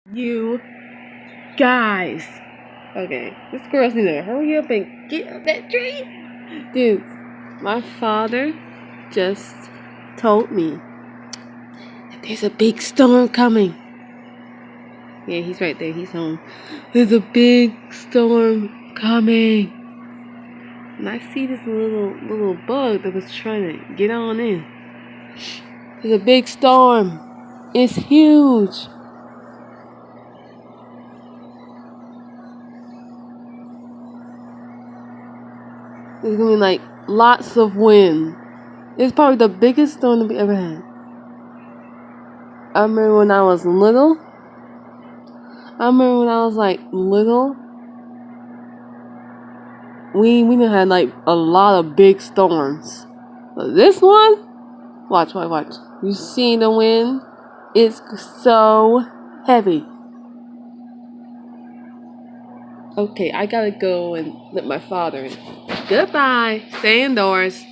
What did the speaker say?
You guys. Okay, this girl's need to hurry up and get up that tree. Dude, my father just told me that there's a big storm coming. Yeah, he's right there. He's home. There's a big storm coming. And I see this little bug that was trying to get on in. There's a big storm. It's huge. There's gonna be like lots of wind. It's probably the biggest storm that we ever had. I remember when I was little. We done had like a lot of big storms. But this one, watch. You see the wind? It's so heavy. Okay, I gotta go and let my father in. Goodbye. Stay indoors.